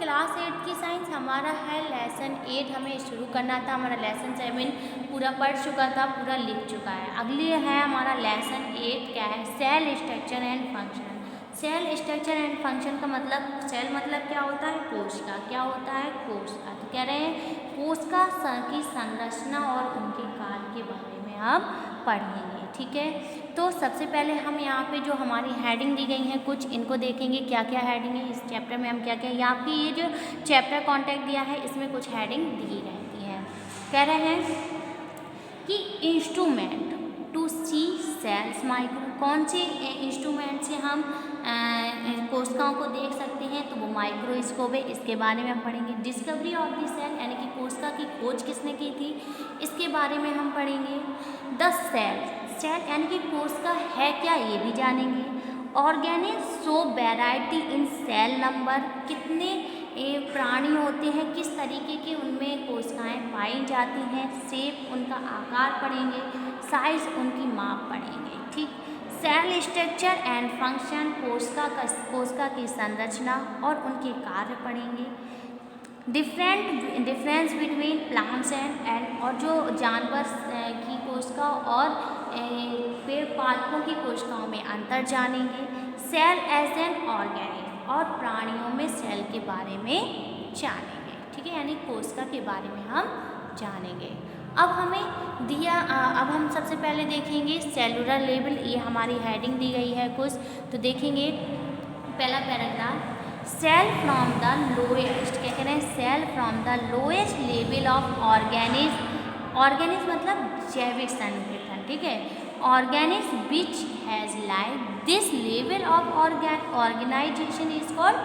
Class 8 की science हमारा है लेसन 8 हमें शुरू करना था। हमारा लेसन 7 पूरा पढ़ चुका था, पूरा लिख चुका है। अगली है हमारा लेसन 8 क्या है, cell structure and function. Cell structure and function का मतलब, सेल मतलब क्या होता है, कोशिका। क्या होता है, कोशिका। तो कह रहे हैं कोशिका की संरचना और उनके कार्य के बारे में हम पढ़ेंगे। ठीक है, तो सबसे पहले हम यहाँ पे जो हमारी हेडिंग दी गई है कुछ इनको देखेंगे, क्या क्या हेडिंग है इस चैप्टर में, हम क्या क्या यहाँ की ये जो चैप्टर कॉन्टेक्ट दिया है इसमें कुछ हेडिंग दी रहती है। कह रहे हैं कि instrument to see cells micro, कौन से इंस्ट्रूमेंट से हम कोशिकाओं को देख सकते हैं, तो वो माइक्रोस्कोप है, इसके बारे में हम पढ़ेंगे। डिस्कवरी ऑफ द सेल यानी कि कोशिका की खोज किसने की थी, इसके बारे में हम पढ़ेंगे। द सेल, सेल यानी कि कोशिका है क्या ये भी जानेंगे। Organisms show variety in cell number, कितने प्राणी होते हैं, किस तरीके के उनमें कोशिकाएं पाई जाती हैं। शेप, उनका आकार पढ़ेंगे। साइज, उनकी माप पढ़ेंगे। ठीक, सेल स्ट्रक्चर एंड फंक्शन, कोशिका की संरचना और उनके कार्य पढ़ेंगे। डिफरेंस बिटवीन प्लांट्स एंड और जो जानवर की कोशिका और पेड़ पालकों की कोशिकाओं में अंतर जानेंगे। सेल एज एन ऑर्गेनिक, और प्राणियों में सेल के बारे में जानेंगे। ठीक है, यानी कोशिका के बारे में हम जानेंगे। अब हमें दिया, अब हम सबसे पहले देखेंगे सेलुलर लेवल, ये हमारी हेडिंग दी गई है कुछ, तो देखेंगे पहला paragraph. Cell from the lowest, क्या कह रहे हैं, cell from the lowest level of organism. Organism मतलब जैविक संगठन। ठीक है, organism which has like this level of organisation is called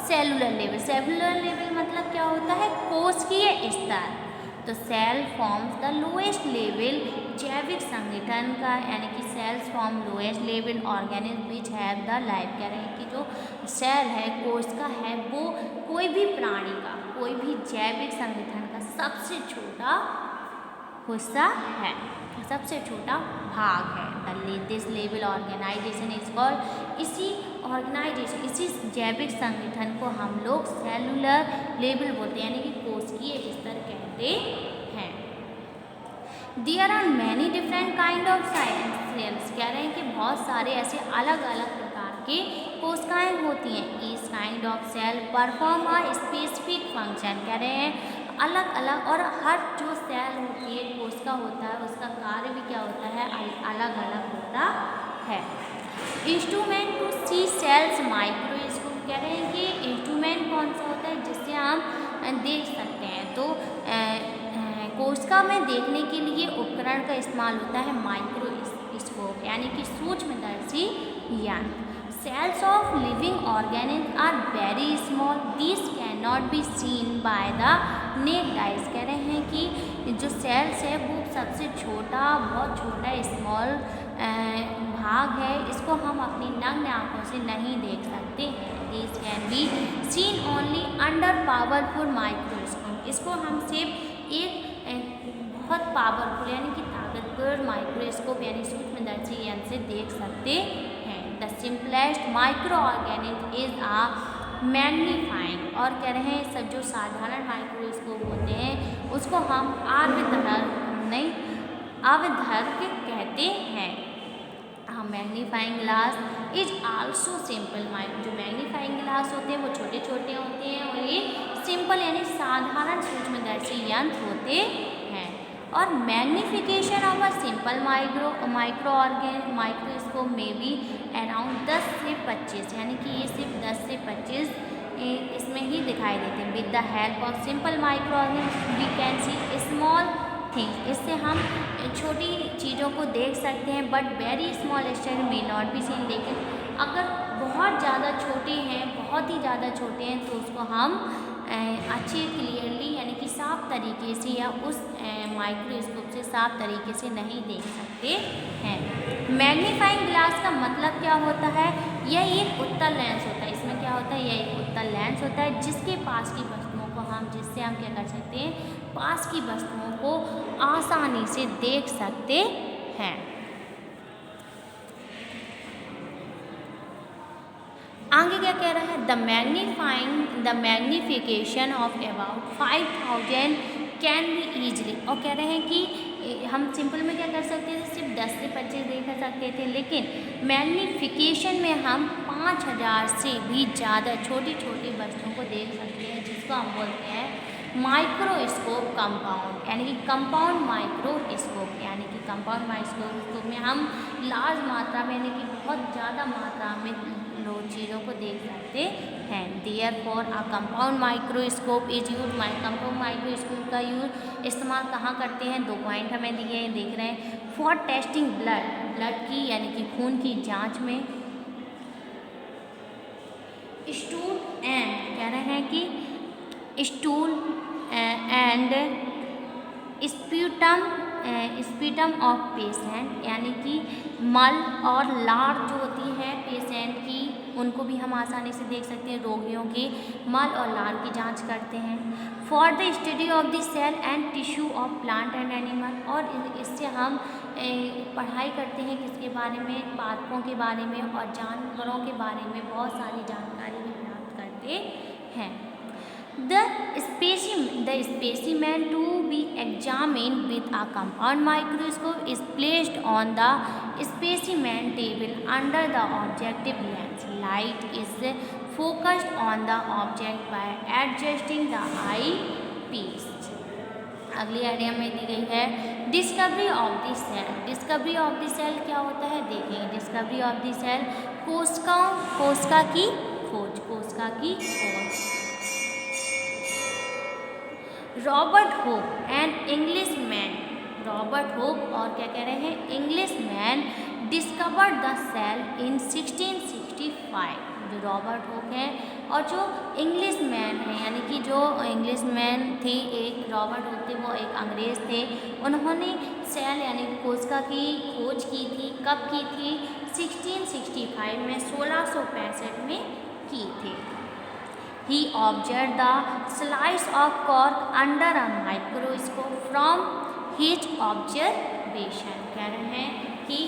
cellular level. Cellular level मतलब क्या होता है, कोशिकीय स्तर। तो cell forms the lowest level, जैविक संगठन का, यानी कि cells form lowest level organism which have the life. कह रहे हैं कि जो सेल है, कोशिका है, वो कोई भी प्राणी का, कोई भी जैविक संगठन का सबसे छोटा हिस्सा है, सबसे छोटा भाग है। This level organisation is called, इसी ऑर्गेनाइजेशन, इसी जैविक संगठन को हम लोग सेलुलर लेवल बोलते हैं, यानी कि कोशिकीय स्तर कहते हैं। There are many different kind of cells, कह रहे हैं कि बहुत सारे ऐसे अलग अलग प्रकार के कोशिकाएं होती हैं। Each kind of cell perform a specific function, कह रहे हैं अलग अलग, और हर जो सेल होती है, कोशिका होता है, उसका कार्य भी क्या होता है, अलग अलग होता है। Instrument to see cells microscope, कह रहे हैं कि इंस्ट्रूमेंट कौन सा होता है जिससे हम देख सकते हैं, तो कोशिका में देखने के लिए उपकरण का इस्तेमाल होता है माइक्रोस्कोप, यानी कि सूक्ष्मदर्शी यंत्र। Cells of living organism are very small, this can not be seen by the naked eyes, कह रहे हैं कि जो सेल्स है वो सबसे छोटा, बहुत छोटा स्मॉल भाग है, इसको हम अपनी नग्न आँखों से नहीं देख सकते हैं। This can be seen only under powerful microscope, इसको हम सिर्फ एक बहुत पावरफुल यानी कि ताकतवर माइक्रोस्कोप यानी सूक्ष्मदर्शी यंत्र से देख सकते हैं। The simplest micro organism is a magnifying, और कह रहे हैं सब जो साधारण माइक्रोस्कोप होते हैं उसको हम आवधर्क कहते हैं। हम magnifying glass is also simple, जो मैग्नीफाइंग ग्लास होते हैं वो छोटे छोटे होते हैं, और ये सिंपल यानी साधारण सूक्ष्मदर्शी यंत्र होते हैं। और magnification of a simple microscope में भी अराउंड 10 से 25, यानी कि ये सिर्फ 10 से 25 इसमें ही दिखाई देते हैं। With the help of simple microscope we can see small things, इससे हम छोटी चीज़ों को देख सकते हैं। But very small structure may not be seen, लेकिन अगर बहुत ज़्यादा छोटे हैं, बहुत ही ज़्यादा छोटे हैं, तो उसको हम अच्छे क्लियरली यानी कि साफ तरीके से या उस माइक्रोस्कोप से साफ तरीके से नहीं देख सकते हैं। मैग्नीफाइंग ग्लास का मतलब क्या होता है, यह एक उत्तल लेंस होता है। इसमें क्या होता है, यह एक उत्तल लेंस होता है जिसके पास की वस्तुओं को जिससे हम क्या कर सकते हैं, पास की वस्तुओं को आसानी से देख सकते हैं। आगे क्या कह रहा है, the magnification of about 5000 can be easily, और कह रहे हैं कि हम सिंपल में क्या कर सकते थे, सिर्फ 10 से 25 देख सकते थे, लेकिन मैग्नीफिकेशन में हम 5000 से भी ज़्यादा छोटी छोटी वस्तुओं को देख सकते हैं, जिसको हम बोलते हैं माइक्रोस्कोप कंपाउंड, यानी कि कंपाउंड माइक्रोस्कोप, यानी कि कंपाउंड माइक्रोस्कोप में हम लार्ज मात्रा में, यानी कि बहुत ज़्यादा मात्रा में लोग चीज़ों को देख सकते हैं। Therefore a compound microscope is use, compound microscope का यूज इस्तेमाल कहाँ करते हैं, 2 पॉइंट हमें दिए हैं, देख रहे हैं, फॉर टेस्टिंग ब्लड की, यानी कि खून की जाँच में, स्टूल एंड, कह रहे हैं कि stool and sputum of patient, यानी कि मल और लार जो होती है पेशेंट की, उनको भी हम आसानी से देख सकते हैं, रोगियों के मल और लार की जांच करते हैं। For the study of the cell and tissue of plant and animal, और इससे हम पढ़ाई करते हैं किसके बारे में, पादपों के बारे में और जानवरों के बारे में बहुत सारी जानकारी भी प्राप्त करते हैं। The specimen to be examined with a compound microscope is placed on the specimen table under the objective lens. Light is focused on the object by adjusting the eyepiece. अगली आइडिया में दी गई है discovery of the cell. Discovery of the cell क्या होता है, देखेंगे। Discovery of the cell, कोशिका की खोज। Robert hope and Englishman, Robert hope और क्या कह रहे हैं, इंग्लिशमैन डिस्कवर्ड द सेल इन 1665। जो रॉबर्ट होप हैं और जो इंग्लिशमैन हैं, यानी कि जो इंग्लिशमैन थे, एक रॉबर्ट होप थे, वो एक अंग्रेज़ थे, उन्होंने सेल यानी कि कोशिका की खोज की थी। कब की थी, 1665 में, 1665 में की थी। He observed the slice of cork under a microscope from his observation, कह रहे हैं कि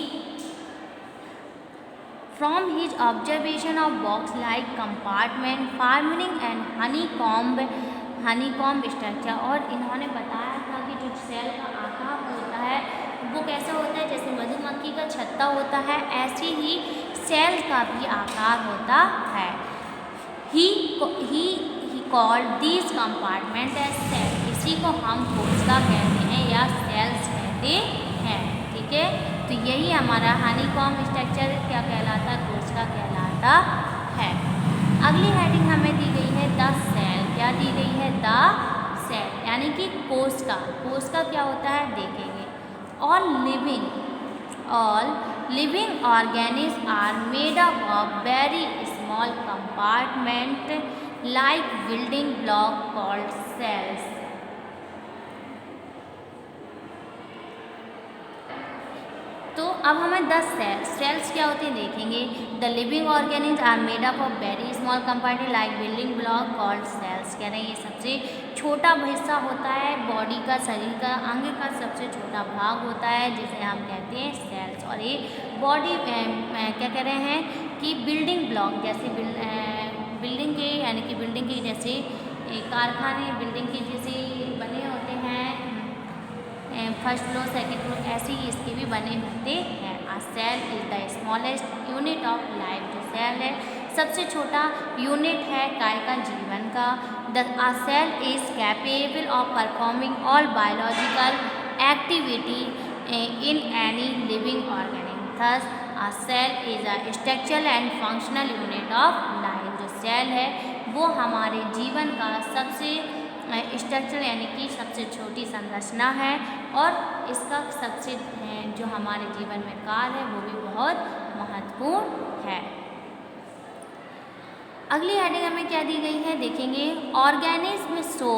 from his observation of box-like compartment forming and honeycomb structure, और इन्होंने बताया था कि जो सेल का आकार होता है वो कैसा होता है, जैसे मधुमक्खी का छत्ता होता है, ऐसे ही सेल का भी आकार होता है। He called these compartments as cells. इसी को हम कोशिका कहते हैं या सेल्स कहते हैं, ठीक है। तो यही हमारा हनीकॉम्ब स्ट्रक्चर क्या कहलाता है, कोशिका कहलाता है। अगली हेडिंग हमें दी गई है द सेल। क्या दी गई है, द सेल, यानी कि कोशिका क्या होता है, देखेंगे। All living organisms are made up of very small compartment like building block called cells. तो अब हमें 10 सेल्स क्या होते हैं देखेंगे। The living organism are made up of very small compartment like building block called cells, कह रहे हैं ये सबसे छोटा हिस्सा होता है बॉडी का, शरीर का अंग का सबसे छोटा भाग होता है जिसे हम कहते हैं सेल्स। और ये बॉडी क्या कह रहे हैं कि बिल्डिंग ब्लॉक, जैसे बिल्डिंग के, यानी कि बिल्डिंग के जैसे कारखाने बिल्डिंग के जैसे बने होते हैं, फर्स्ट फ्लोर सेकेंड फ्लोर, ऐसे ही इसके भी बने होते हैं। A cell is the smallest unit of life, जो सेल है सबसे छोटा यूनिट है काय का, जीवन का। A cell is capable of performing all biological activity in any living organism. Thus a cell is a structural and functional unit of life. जो सेल है वो हमारे जीवन का सबसे स्ट्रक्चर यानी कि सबसे छोटी संरचना है और इसका सबसे जो हमारे जीवन में कार्य है वो भी बहुत महत्वपूर्ण है। अगली हेडिंग हमें क्या दी गई है देखेंगे। Organism show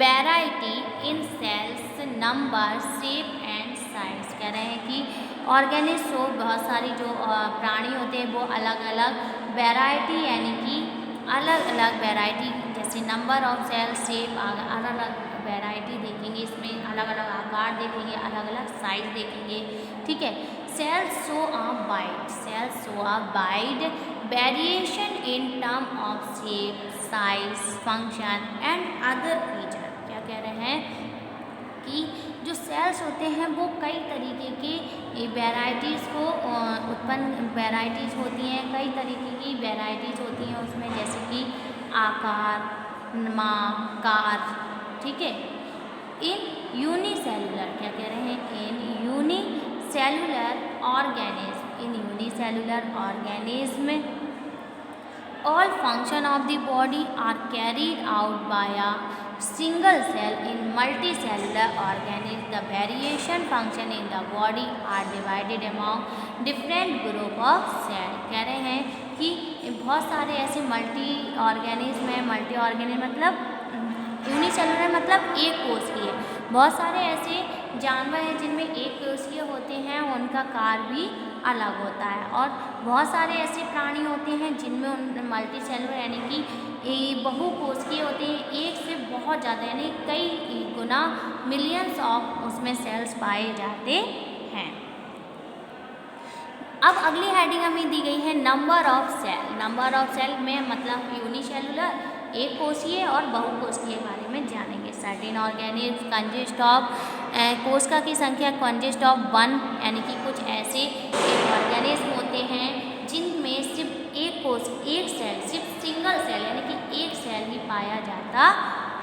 variety in cells number shape and size, कह रहे हैं कि ऑर्गेनिज्म शो बहुत सारी जो प्राणी होते हैं वो अलग अलग वैरायटी यानी कि अलग अलग वैरायटी जैसे नंबर ऑफ सेल शेप अलग अलग वैरायटी देखेंगे, इसमें अलग अलग आकार देखेंगे, अलग अलग साइज देखेंगे, ठीक है। cells show a wide variation in term of shape, size, function and other feature। क्या कह रहे हैं कि जो सेल्स होते हैं वो कई तरीके के वेराइटीज़ को वेराइटीज़ होती हैं, कई तरीके की वेराइटीज़ होती हैं उसमें, जैसे कि आकार, कार, ठीक है। इन यूनिसेलुलर, क्या कह रहे हैं, इन unicellular organism all function of the body are carried out by a single cell in multicellular organism. The variation function in the body are divided among different group of cells। कह रहे हैं कि बहुत सारे ऐसे मल्टी ऑर्गेनिज्म मतलब unicellular मतलब एक कोशिकीय। बहुत सारे ऐसे जानवर हैं जिनमें एक कोशिकीय होते हैं, उनका कार्य भी अलग होता है, और बहुत सारे ऐसे प्राणी होते हैं जिनमें मल्टी सेलुलर यानी कि बहुकोशिकीय होते हैं, एक से बहुत ज़्यादा यानी कई गुना मिलियंस ऑफ उसमें सेल्स पाए जाते हैं। अब अगली हेडिंग हमें दी गई है नंबर ऑफ सेल में मतलब यूनिसेलुलर एक कोशिकीय और बहुकोशिकीय के बारे में जानेंगे। सर्टेन ऑर्गेनिज्म कंसिस्ट ऑफ कोशिका की संख्या कंसिस्ट ऑफ 1 यानी कि कुछ ऐसे ऑर्गेनिज्म होते हैं जिनमें सिर्फ एक सेल सिर्फ सिंगल सेल यानी कि एक सेल ही पाया जाता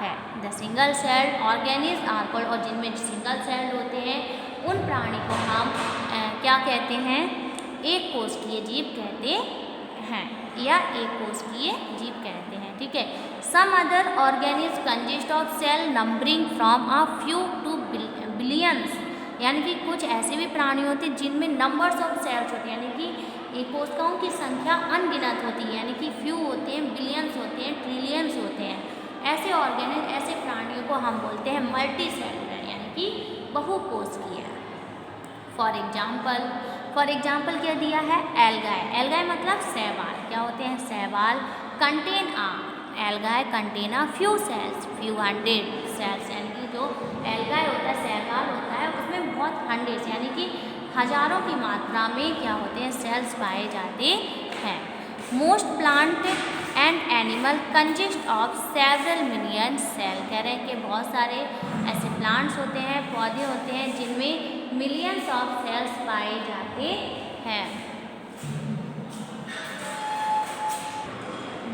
है। The single cell organism are called, और जिनमें सिंगल सेल होते हैं उन प्राणी को हम क्या कहते हैं, एक कोशिकीय जीव कहते हैं या एक कोशिकीय जीव कहते हैं, ठीक है। Some other organism consist of cell numbering from a few to billions, यानी कि कुछ ऐसे भी प्राणी होते हैं जिनमें नंबर्स ऑफ सेल्स होते हैं, यानी कि कोशिकाओं की संख्या अनगिनत होती है, यानी कि फ्यू होते हैं, बिलियंस होते हैं, ट्रिलियंस होते हैं। ऐसे ऑर्गेनिज्म ऐसे प्राणियों को हम बोलते हैं मल्टी सेलुलर यानी कि बहुकोशिकीय। फॉर एग्जाम्पल क्या दिया है, एल्गाई मतलब शैवाल। क्या होते हैं शैवाल? Algae contain a few hundred cells, यानी कि जो एल्गाई होता है शैवाल होता है उसमें बहुत हंड्रेड्स यानी कि हजारों की मात्रा में क्या होते हैं सेल्स पाए जाते हैं। Most plant and animal consist of several million cell. कह रहे हैं कि बहुत सारे ऐसे प्लांट्स होते हैं, पौधे होते हैं जिनमें मिलियंस ऑफ सेल्स पाए जाते हैं।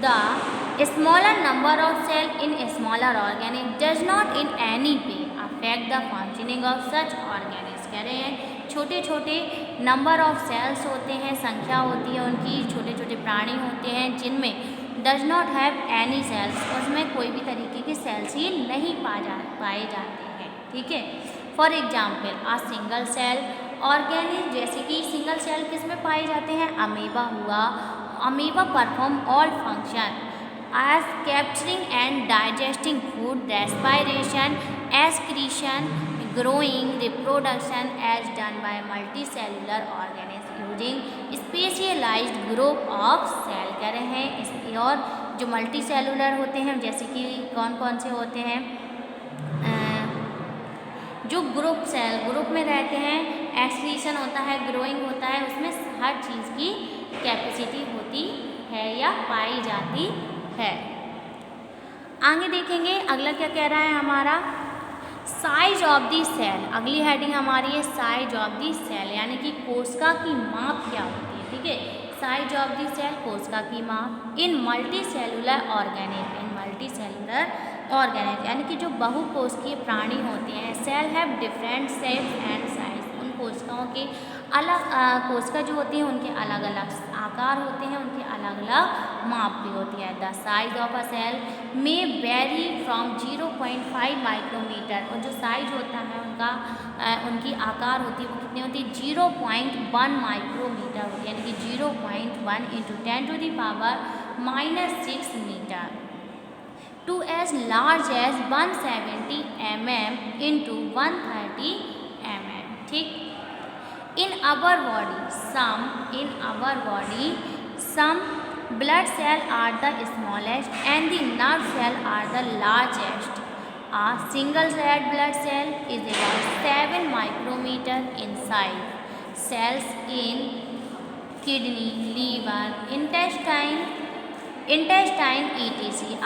The smaller number of cells in a smaller organism does not in any way affect the functioning of such organisms। कह रहे हैं छोटे छोटे नंबर ऑफ सेल्स होते हैं, संख्या होती है उनकी, छोटे छोटे प्राणी होते हैं जिनमें does not have any cells, उसमें कोई भी तरीके के सेल्स ही नहीं पाए जाते हैं, ठीक है। For example a single cell organism, जैसे कि सिंगल सेल किस में पाए जाते हैं, अमीबा हुआ। Amoeba perform all function as capturing and digesting food, respiration, excretion, growing, reproduction as done by multicellular organisms using specialized group of cell। कह रहे हैं और जो मल्टीसेलुलर होते हैं जैसे कि कौन कौन से होते हैं, जो ग्रुप में रहते हैं, एक्सक्रीशन होता है, ग्रोइंग होता है, उसमें हर चीज़ की कैपेसिटी होती है या पाई जाती है। आगे देखेंगे अगला क्या कह रहा है हमारा, साइज ऑफ दी सेल। अगली हेडिंग हमारी है साइज ऑफ दी सेल, यानी कि कोशिका की माप क्या होती है, ठीक है। साइज ऑफ दी सेल कोशिका की माप इन मल्टीसेलुलर ऑर्गेनिज्म यानी कि जो बहुकोशिकीय प्राणी होते हैं, cell have different shapes and size. उन कोशिकाओं के अलग कोशिका जो होती हैं उनके अलग अलग आकार होते हैं, उनके अलग अलग माप भी होती है। The size of a cell may vary from 0.5 micrometre, और जो साइज होता है उनका उनकी आकार होती है वो कितनी होती है, 0.1 माइक्रोमीटर होती है, यानी कि 0.1 × 10⁻⁻⁶ metre to as large as 170 mm × 130 mm, ठीक। In our body, some blood cells are the smallest and the nerve cells are the largest. A single red blood cell is about 7 micrometer in size. cells in kidney, liver, intestine etc.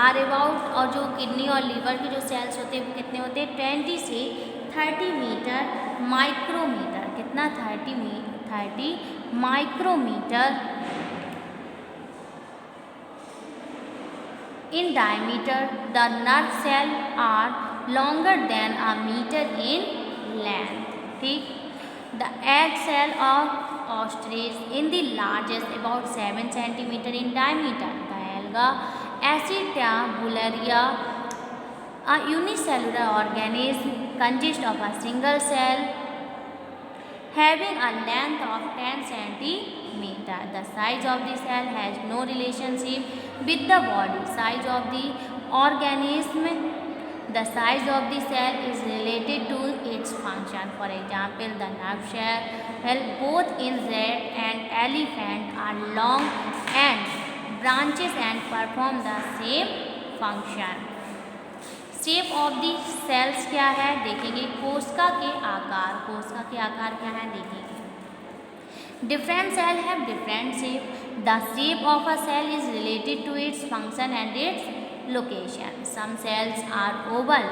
are about, और जो kidney और liver के जो sales होते हैं वो कितने होते हैं 20 से 30 मीटर माइक्रोमीटर, कितना 30 micrometer in diameter. The nerve cells are longer than a meter in length. ठीक, the egg cell of ostrich in the largest about 7 centimeter in diameter. The alga Acetobularia, a unicellular organism, consists of a single cell having a length of 10 centimeter. The size of the cell has no relationship with the body size of the organism. The size of the cell is related to its function. For example, the nerve cell both in rat and elephant are long and branches and perform the same function. Shape of the cells क्या है देखेंगे, कोशिका के आकार, कोशिका के आकार क्या है देखेंगे। Different cell have different shape, the shape of a cell is related to its function and its location. Some cells are oval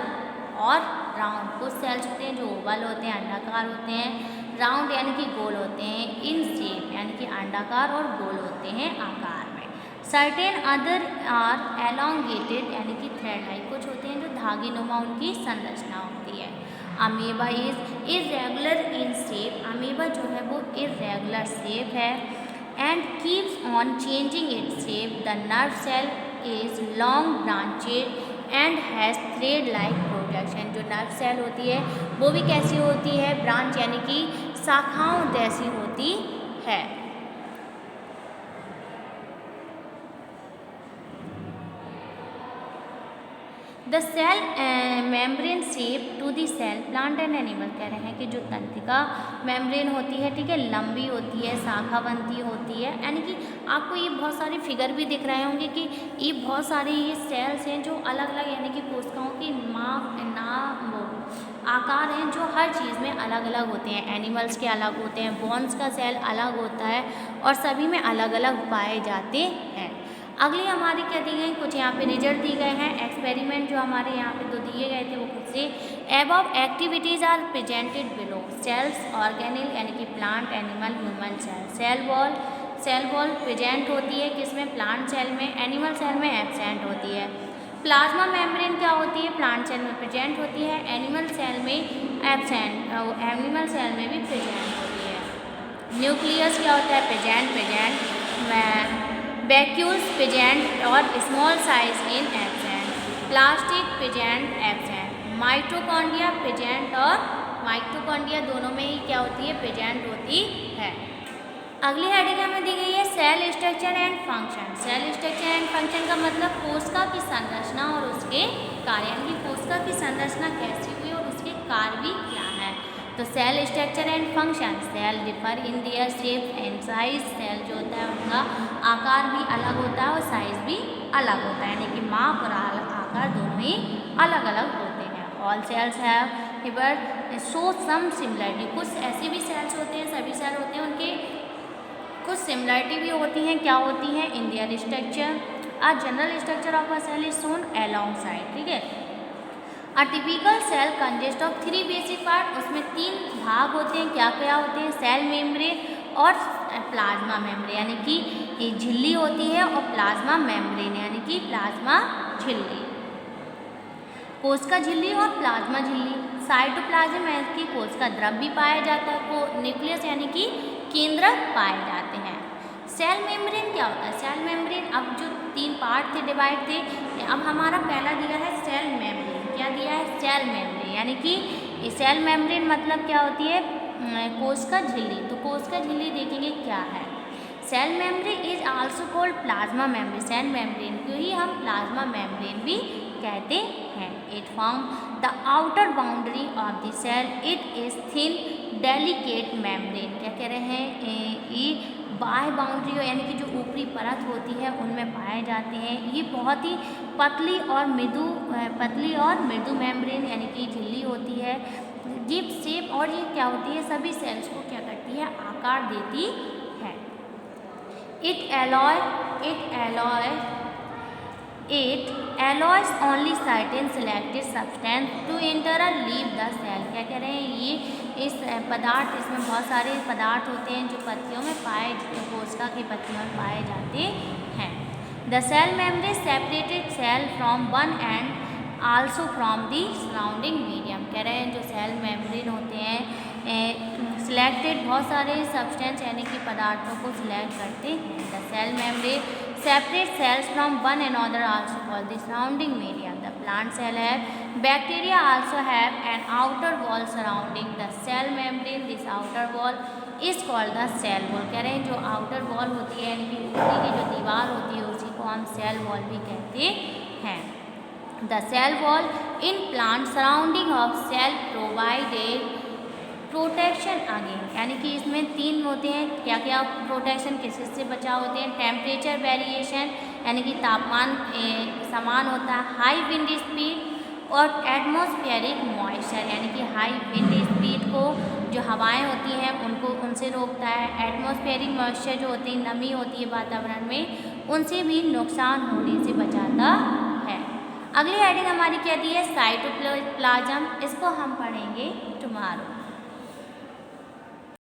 और राउंड, कुछ सेल्स होते हैं जो ओवल होते हैं अंडाकार होते हैं, राउंड यानी कि गोल होते हैं, इन शेप यानी कि अंडाकार और गोल होते हैं आकार में। सर्टेन अदर आर एलोंगेटेड यानी कि थ्रेड लाइक, कुछ होते हैं जो धागे नुमा उनकी संरचना होती है। Amoeba is irregular in shape, amoeba जो है वो इरेगुलर शेप है and keeps on changing its shape. The nerve cell is long branched and has thread like projection. जो नर्व सेल होती है वो भी कैसी होती है, ब्रांच यानी कि शाखाओं जैसी होती है। The cell membrane shape to the cell plant and animal, कह रहे हैं कि जो तंत्रिका मेम्ब्रेन होती है, ठीक है, लंबी होती है, शाखाबंती होती है, यानी कि आपको ये बहुत सारे फिगर भी दिख रहे होंगे कि ये बहुत सारे ये सेल्स हैं जो अलग अलग यानी कि कोशिकाओं की आकार हैं जो हर चीज़ में अलग अलग होते हैं। एनिमल्स के अलग होते हैं, बोन्स का सेल अलग होता है और सभी में अलग अलग पाए जाते हैं। अगली हमारी क्या दी गई, कुछ यहाँ पे रिजल्ट दिए गए हैं, एक्सपेरिमेंट जो हमारे यहाँ पे 2 दिए गए थे वो खुद से। Above activities are presented below. Cells organelle यानी कि plant animal human cell. Cell wall present होती है किसमें, प्लांट सेल में, एनिमल सेल में एब्सेंट होती है। प्लाज्मा मेम्ब्रेन क्या होती है, प्लांट सेल में प्रेजेंट होती है, एनिमल सेल में एब्सेंट, एनिमल सेल में भी प्रेजेंट होती है। न्यूक्लियस क्या होता है, प्रेजेंट वैक्यूल्स प्रेजेंट और small size in absent. Plastic present absent. Mitochondria present और माइटोकॉन्ड्रिया दोनों में ही क्या होती है, प्रेजेंट होती है। अगली हेडिंग हमें दी गई है cell structure and function. Cell structure and function का मतलब कोशिका की संरचना और उसके कार्य, यानी कि कोशिका की संरचना कैसी हुई और उसके कार्य भी क्या है। तो cell structure and function, cell differ in their shape and size. Cell जो होता है उनका आकार भी अलग होता है और साइज भी अलग होता है, यानी कि माप और आकार दोनों ही अलग अलग होते हैं। All cells have here show some similarity, कुछ ऐसे भी सेल्स होते हैं, सभी सेल होते हैं उनके कुछ सिमिलरिटी भी होती हैं, क्या होती हैं, in their structure. A general structure of a cell is shown alongside, ठीक है। A typical cell consist of 3 basic part, उसमें 3 भाग होते हैं, क्या क्या होते हैं, सेल मेम्ब्रेन और प्लाज्मा मेम्ब्रेन, यानी कि ये झिल्ली होती है, और प्लाज्मा मेम्ब्रेन यानी कि प्लाज्मा झिल्ली। कोशिका झिल्ली और प्लाज्मा झिल्ली। साइटोप्लाज्म यानी कि कोशिका द्रव भी पाया जाता है, को न्यूक्लियस यानी कि केंद्रक पाए जाते हैं। सेल मेम्ब्रेन क्या होता है, सेल मेम्ब्रेन, अब जो 3 पार्ट थे, डिवाइड थे, अब हमारा पहला दिया है सेल मेम्ब्रेन। क्या दिया है, सेल मेम्ब्रेन, यानी कि सेल मेम्ब्रेन मतलब क्या होती है, कोशिका झिल्ली। तो कोशिका झिल्ली देखेंगे क्या है। Cell membrane is also called plasma membrane, cell membrane को ही हम प्लाज्मा मेम्ब्रेन भी कहते हैं। It form the outer boundary of the cell, it is thin delicate membrane, क्या कह रहे हैं, ये बाह्य बाउंड्री यानी कि जो ऊपरी परत होती है उनमें पाए जाते हैं। ये बहुत ही पतली और मृदु मेम्ब्रेन यानी कि झिल्ली होती है, गिव शेप, और ये क्या होती है, सभी सेल्स को क्या करती करती है, आकार देती है। It allows only certain selected substance to enter or leave the cell। क्या कह रहे हैं, ये इस पदार्थ, इसमें बहुत सारे पदार्थ होते हैं जो पत्तियों में कोशिका की पत्तियों में पाए जाते हैं। The cell membrane separated cell from one and also from the surrounding medium। कह रहे हैं जो सेल मेम्ब्रेन होते हैं सिलेक्टेड बहुत सारे सब्सटेंस यानी कि पदार्थों को सिलेक्ट करते हैं। The cell membrane separate cells from one another also called the surrounding medium। The plant cell have bacteria also have an outer wall surrounding the cell membrane। This outer wall is called the cell wall। कह रहे हैं जो outer wall होती है यानी कि ऊपरी की जो दीवार होती है उसी को हम cell wall भी कहते हैं। The cell wall in plant surrounding of cell provide a protection again, यानी कि इसमें तीन होते हैं, क्या क्या प्रोटेक्शन किस से बचाव होते हैं। टेम्परेचर वेरिएशन यानी कि तापमान समान होता है, हाई विंड स्पीड और एटमॉस्फेरिक मॉइस्चर यानी कि हाई विंड स्पीड को जो हवाएं होती हैं उनसे रोकता है। एटमॉस्फेरिक मॉइस्चर जो होती है, नमी होती है वातावरण में, उनसे भी नुकसान होने से बचाता है। अगली हेडिंग हमारी क्या दी है, साइटोप्लाज्म। इसको हम पढ़ेंगे टुमारो।